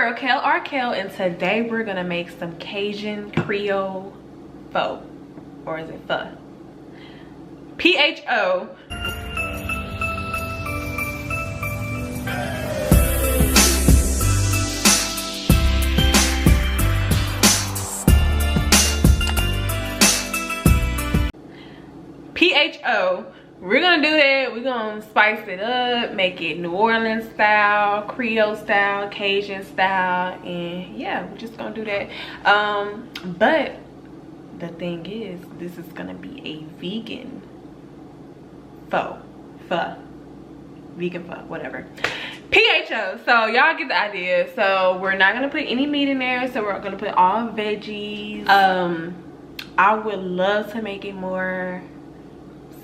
girl Kale, and today we're gonna make some Cajun Creole Pho, or is it pho? P-H-O. P-H-O. We're gonna do that. We're gonna spice it up, make it New Orleans style, Creole style, Cajun style, and yeah, we're just gonna do that. But the thing is, this is gonna be a vegan vegan pho, whatever. P-H-O. So y'all get the idea. So we're not gonna put any meat in there, so we're gonna put all veggies. I would love to make it more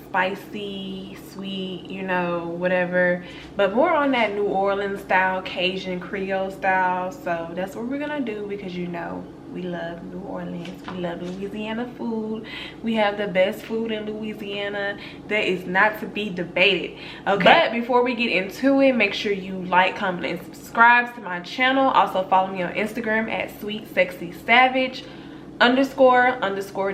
spicy, sweet, you know, whatever, but more on that New Orleans style, Cajun Creole style. So that's what we're gonna do, because you know we love New Orleans, we love Louisiana food. We have the best food in Louisiana. That is not to be debated, okay? But before we get into it, make sure you like, comment, and subscribe to my channel. Also follow me on Instagram at sweetsexysavage__,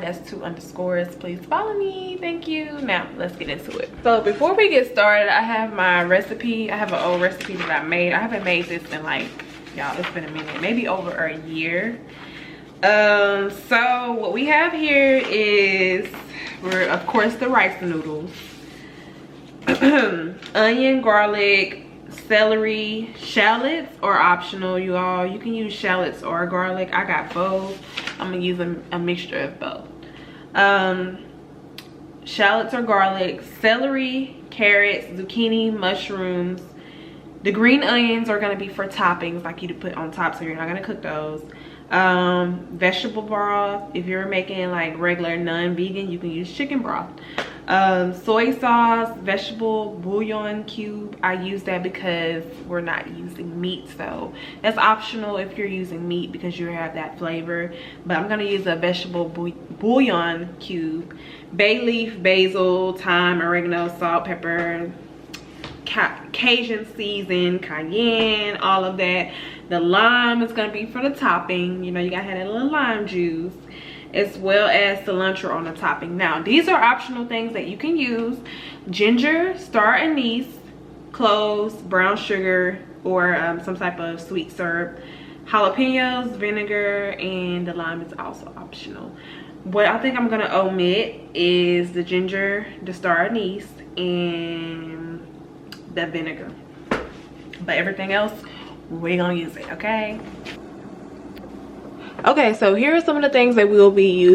that's 2 underscores. Please follow me, thank you. Now let's get into it. So before we get started, I have my recipe. I have an old recipe that I made. I haven't made this in, like, y'all, it's been a minute, maybe over a year. So what we have here is, of course, the rice noodles, onion, garlic, celery, shallots are optional, you all. You can use shallots or garlic. I got both. I'm gonna use a mixture of both. Shallots or garlic, celery, carrots, zucchini, mushrooms. The green onions are gonna be for toppings, like you to put on top, so you're not gonna cook those. Vegetable broth. If you're making like regular non-vegan, you can use chicken broth. Soy sauce, vegetable bouillon cube. I use that because we're not using meat, so that's optional if you're using meat, because you have that flavor. But I'm gonna use a vegetable bouillon cube. Bay leaf, basil, thyme, oregano, salt, pepper, Cajun season, cayenne, all of that. The lime is gonna be for the topping. You know, you gotta have that little lime juice, as well as cilantro on the topping. Now, these are optional things that you can use: ginger, star anise, cloves, brown sugar, or some type of sweet syrup, jalapenos, vinegar, and the lime is also optional. What I think I'm gonna omit is the ginger, the star anise, and the vinegar. But everything else, we're gonna use it, okay? Okay, so here are some of the things that we'll be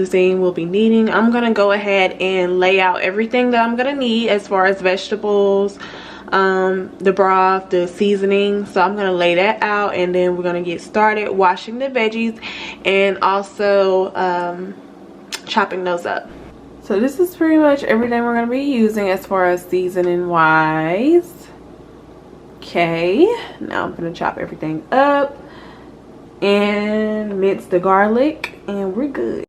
needing. I'm gonna go ahead and lay out everything that I'm gonna need as far as vegetables, the broth, the seasoning. So I'm gonna lay that out, and then we're gonna get started washing the veggies and also chopping those up. So this is pretty much everything we're gonna be using as far as seasoning wise. Okay, now I'm gonna chop everything up and mince the garlic, and we're good.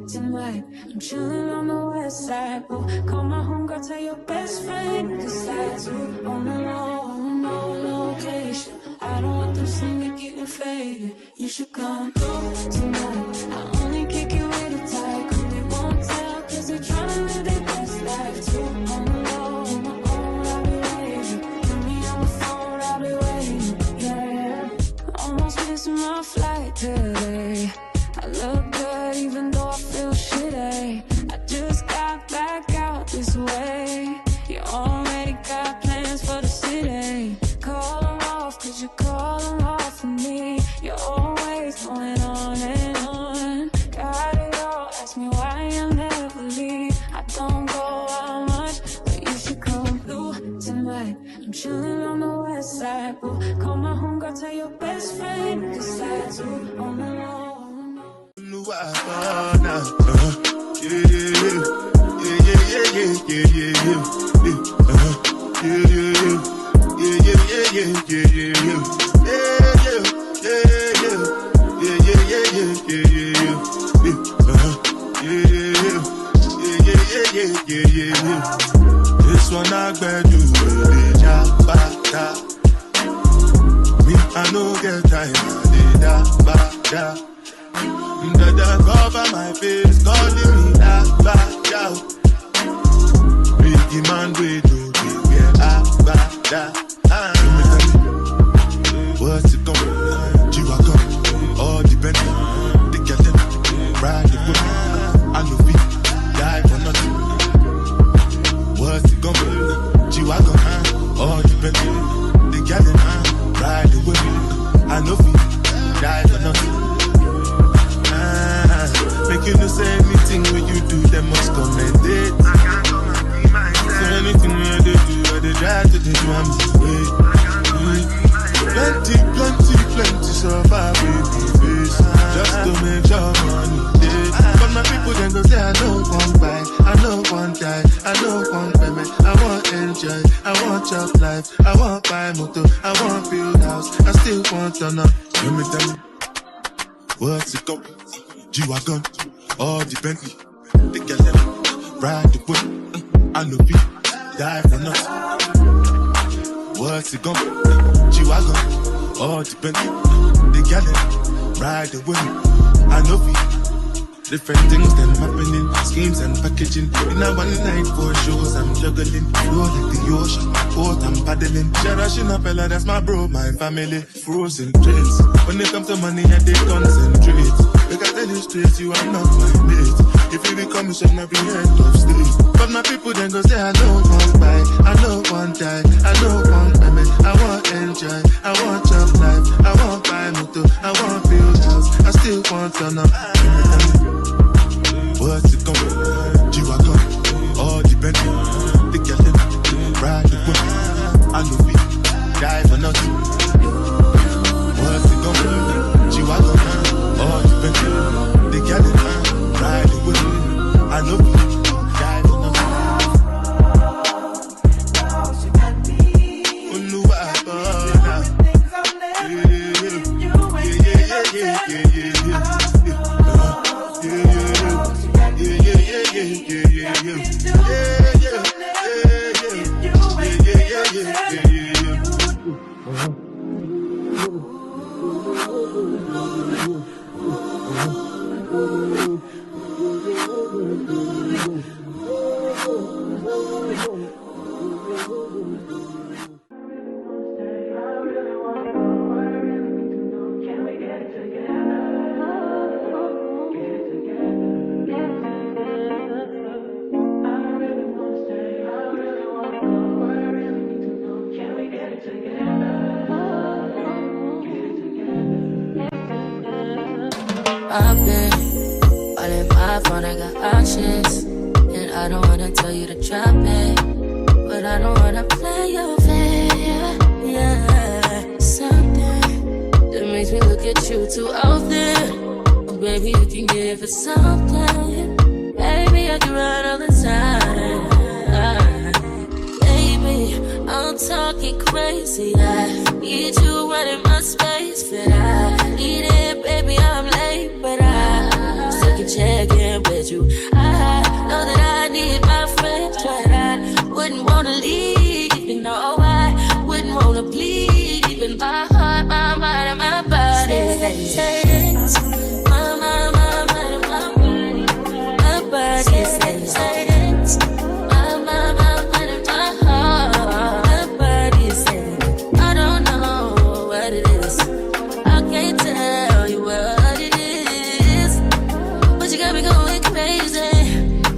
Tonight, I'm chilling on the west side. Call my homegirl, tell your best friend, besides you on the low, no location. I don't want them singing, getting faded. You should come through tonight. I only kick it with a tight, cause they won't tell, cause they tryna live their best life too. On the low, on my own, I'll be waiting. Put me on the phone, I'll be waiting. Yeah, almost missing my flight today. I look good even though I feel shitty. I just got back out this way. You already got plans for the city. Call them off, cause you call them off for me. You're always going on and on. Got it all, ask me why I never leave. I don't go out much, but you should come through tonight. I'm chilling on the west side. Ooh, call my homegirl, tell your best friend, besides you on the low. This one I bet you really me I know get the time I did that, back, yeah. Dada cover my face, calling me that, back, yeah. Biggie man, we do big, yeah, back, yeah. What's it going? G-Wagon, all depends. The girl them, ride the whip. I know we die for nothing. What's it going? G-Wagon, all depends. The girl them, ride the whip. I know we die for nothing. Make you know say anything when you do, they must commendate. So anything when they do, I they try to do, I'm way. Plenty survive with the face. Just to make sure money day. But my people then go say I know one buy, I know one die, I know one payment. I want enjoy, I want chop life, I want buy motor, I want build house, I still want to know. Tell me, what's it go? G-Wagon, all the Bentley. The girl them, ride the whip. I know people die for nothing. What's it gonna? G-Wagon, all the Bentley. The girl them, ride the whip. I know people. Different things them happening, schemes and packaging. In a one night for shows, I'm juggling. Flow like the ocean, port I'm paddling. Sharashina fella, that's my bro, my family. Frozen trains. When it comes to money, I take concentrate. Look I tell you straight, you are not my mate. If you become a I'll be head of state. But my people then go say I know one buy, I know one die, I know one payment. I want enjoy, I want chop life, I want buy motor, I want build house, I still want to know. What's it gonna? G-Wagon, all the Bentley. The girl them, ride the whip. I know we die for nothing. What's it gonna? G-Wagon, all the Bentley. The girl them, ride the whip. I know we die for nothing. Oh no, I thought I've been all in my phone, I got options. And I don't wanna tell you to drop it, but I don't wanna play your fair. Yeah, something that makes me look at you too often. Oh, baby, you can give it something. Baby, I can run all the time. Baby, I'm talking crazy. I need you running my space, but I need it, baby, I'm late, but I still can check in with you. I know that I need my friends, but I wouldn't wanna leave, you know I wouldn't wanna bleed, even my heart, my mind, and my body. My mind, my mind, and my body. My body says my mind, my mind, and my heart. My body says I don't know what it is. I can't tell you what it is, but you got me going crazy.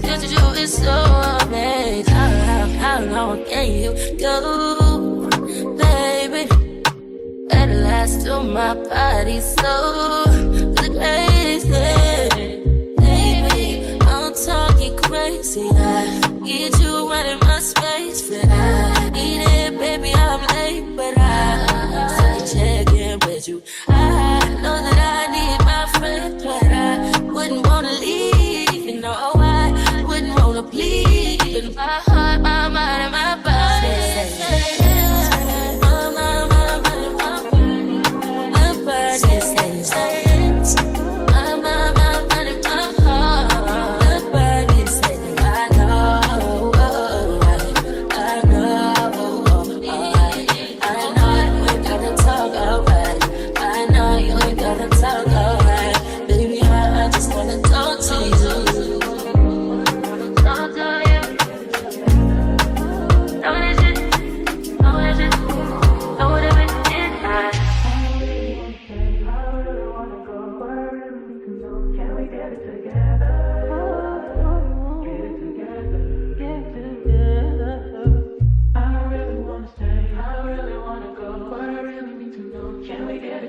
Just to do is so amazing. How long can you go, baby? At last till my body's so crazy. Baby, I'm talking crazy. I need you running my space, but I need it, baby, I'm late, but I still check in with you. I know that I need my friends, but I wouldn't wanna leave, you know I wouldn't wanna bleed, even my heart, my mind, and my body. I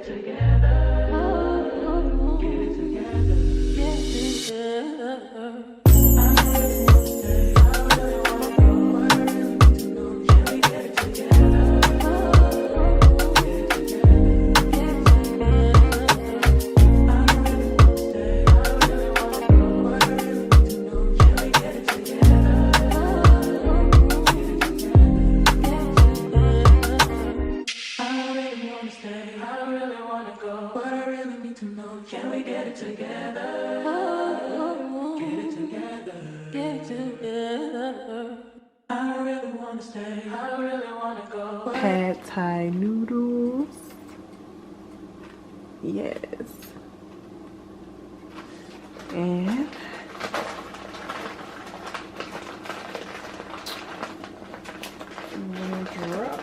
it together. Get it together. Get it together. Pad Thai noodles. Yes. And I'm gonna drop.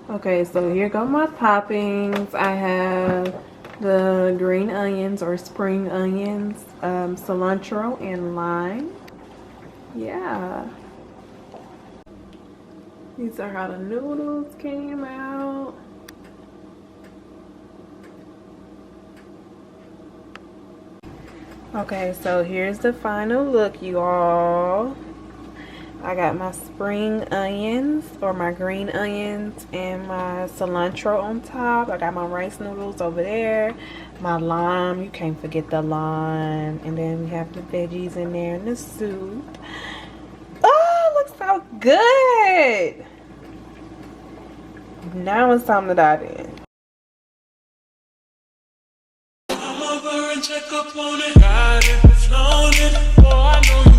Okay, so here go my toppings. I have the green onions or spring onions, cilantro, and lime. Yeah. These are how the noodles came out. Okay, so here's the final look, you all. I got my spring onions or my green onions and my cilantro on top. I got my rice noodles over there. My lime, you can't forget the lime. And then we have the veggies in there and the soup. Oh, it looks so good. Now it's time to dive in. Come over and check up on it. Got it, flown it. Oh, I know you